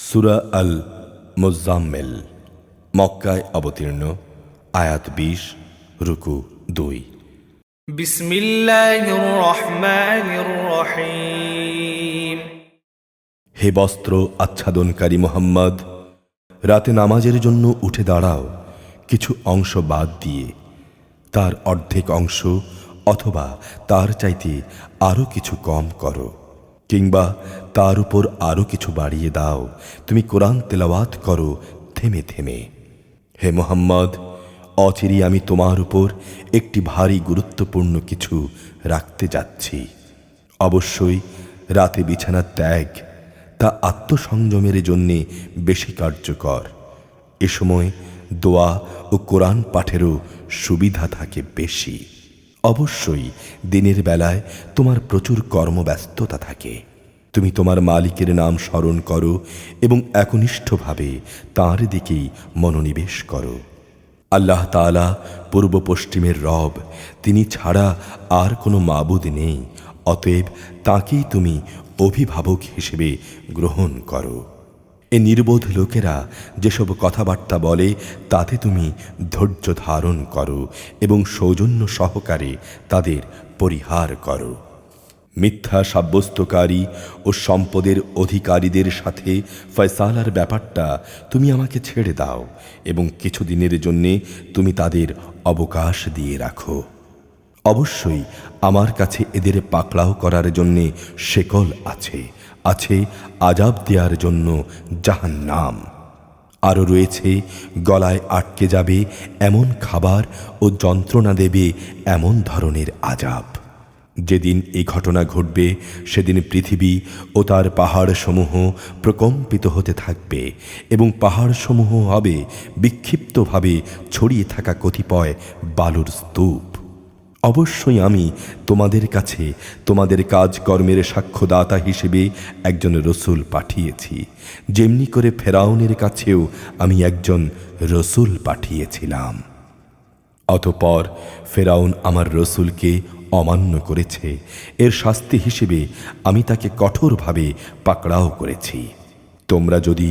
সূরা আল মুজাম্মিল মক্কায় অবতীর্ণ, আয়াত 20, রুকু 2। বিসমিল্লাহির রহমানির রহিম। হে বস্ত্র আচ্ছাদনকারী মুহাম্মদ, রাতে নামাজের জন্য উঠে দাঁড়াও কিছু অংশ বাদ দিয়ে, তার অর্ধেক অংশ অথবা তার চাইতে আরো কিছু কম করো, কিংবা তার উপর আরো কিছু বাড়িয়ে দাও। তুমি কোরআন তেলাওয়াত করো থেমে থেমে। হে মুহাম্মদ, অচিরে আমি তোমার উপর একটি ভারী গুরুত্বপূর্ণ কিছু রাখতে যাচ্ছি। অবশ্যই রাতে বিছানা ত্যাগ তা আত্মসংযমের জন্যে বেশি কার্যকর। এ সময় দোয়া ও কোরআন পাঠেরও সুবিধা থাকে বেশি। অবশ্যই দিনের বেলায় তোমার প্রচুর কর্মব্যস্ততা থাকে। তুমি তোমার মালিকের নাম স্মরণ করো এবং একনিষ্ঠভাবে তাঁর দিকেই মনোনিবেশ করো। আল্লাহ তাআলা পূর্ব পশ্চিমের রব, তিনি ছাড়া আর কোনো মাবুদ নেই। অতএব তাঁকেই তুমি অভিভাবক হিসেবে গ্রহণ করো। এ নির্বোধ লোকেরা যেসব কথাবার্তা বলে তাতে তুমি ধৈর্য ধারণ করো এবং সৌজন্য সহকারে তাদের পরিহার করো। মিথ্যা সাব্যস্তকারী ও সম্পদের অধিকারীদের সাথে ফয়সালার ব্যাপারটা তুমি আমাকে ছেড়ে দাও এবং কিছুদিনের জন্যে তুমি তাদের অবকাশ দিয়ে রাখো। অবশ্যই আমার কাছে এদের পাকড়াও করার জন্যে শেকল আছে, আছে আযাব দেওয়ার জন্য জাহান্নাম। আরও রয়েছে গলায় আটকে যাবে এমন খাবার ও যন্ত্রণা দেবে এমন ধরনের আযাব। যেদিন এই ঘটনা ঘটবে সেদিন পৃথিবী ও তার পাহাড়সমূহ প্রকম্পিত হতে থাকবে এবং পাহাড়সমূহ হবে বিক্ষিপ্তভাবে ছড়িয়ে থাকা কতিপয় বালুর স্তূপ। অবশ্যই আমি তোমাদের কাছে তোমাদের কাজকর্মের সাক্ষ্যদাতা হিসেবে একজন রসূল পাঠিয়েছি, যেমনি করে ফেরাউনের কাছেও আমি একজন রসূল পাঠিয়েছিলাম। অতঃপর ফেরাউন আমার রসূলকে অমান্য করেছে। এর শাস্তি হিসেবে আমি তাকে কঠোরভাবে পাকড়াও করেছি। তোমরা যদি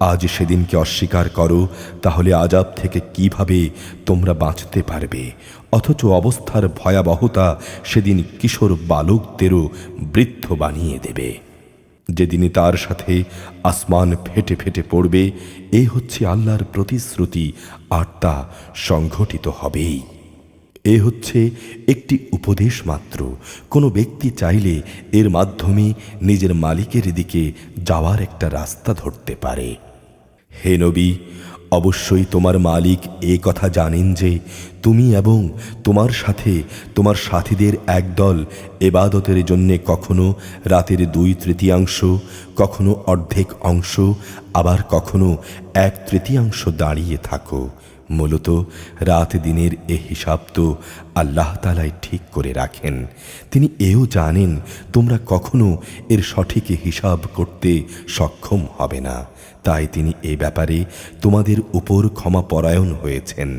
আজ সেদিনকে অস্বীকার করো তাহলে আযাব থেকে কিভাবে তোমরা বাঁচতে পারবে? অথচ অবস্থার ভয়াবহতা সেদিন কিশোর বালকদেরও বৃদ্ধ বানিয়ে দেবে। যেদিনই তার সাথে আসমান ফেটে ফেটে পড়বে, এ হচ্ছে আল্লাহর প্রতিশ্রুতি, আর তা সংঘটিত হবেই। এ হচ্ছে একটি উপদেশ মাত্র। কোনো ব্যক্তি চাইলে এর মাধ্যমে নিজের মালিকের দিকে যাওয়ার একটা রাস্তা ধরতে পারে। হে নবী, অবশ্যই তোমার মালিক এ কথা জানেন যে তুমি এবং তোমার সাথে তোমার সাথীদের একদল ইবাদতের জন্যে কখনো রাতের 2/3, কখনো অর্ধেক অংশ, আবার কখনো 1/3 দাঁড়িয়ে থাকো। মূলত রাত দিনের এ হিসাব তো আল্লাহ তাআলাই ঠিক করে রাখেন। তিনি এও জানেন তোমরা কখনো এর সঠিক হিসাব করতে সক্ষম হবে না। তাই তিনি এ ব্যাপারে তোমাদের উপর ক্ষমাপরায়ণ হয়েছেন।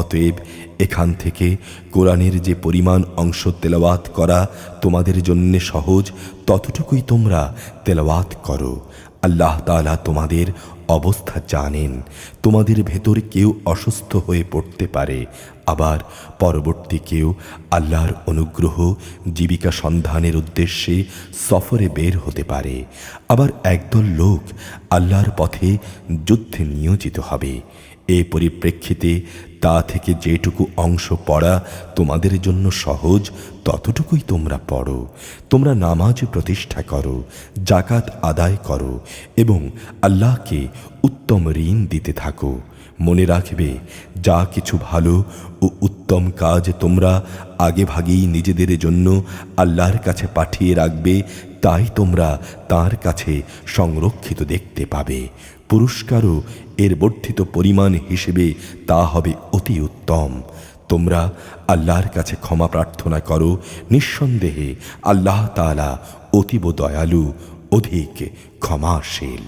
অতএব এখান থেকে কোরআনের যে পরিমাণ অংশ তেলাওয়াত করা তোমাদের জন্য সহজ, ততটুকুই তোমরা তেলাওয়াত করো। আল্লাহ তাআলা তোমাদের অবস্থা জানেন। তোমাদের ভেতর কেউ অসুস্থ হয়ে পড়তে পারে, আবার পরবর্তী কেউ আল্লাহর অনুগ্রহ জীবিকা সন্ধানের উদ্দেশ্যে সফরে বের হতে পারে। আবার একদল লোক আল্লাহর পথে যুদ্ধে নিয়োজিত হবে। এ পরিপ্রেক্ষিতে তা থেকে যেটুকু অংশ পড়া তোমাদের জন্য সহজ, ততটুকুই তোমরা পড়ো। তোমরা নামাজ প্রতিষ্ঠা করো, যাকাত আদায় করো এবং আল্লাহকে উত্তম ঋণ দিতে থাকো। মনে রাখবে, যা কিছু ভালো ও উত্তম কাজ তোমরা আগে ভাগেই নিজেদের জন্য আল্লাহর কাছে পাঠিয়ে রাখবে, তাই তোমরা তার কাছে সংরক্ষিত দেখতে পাবে। পুরস্কারও এর বর্ধিত পরিমাণ হিসেবে তা হবে অতি উত্তম। তোমরা আল্লাহর কাছে ক্ষমা প্রার্থনা করো। নিঃসন্দেহে আল্লাহ তাআলা অতীব দয়ালু, অধিক ক্ষমাশীল।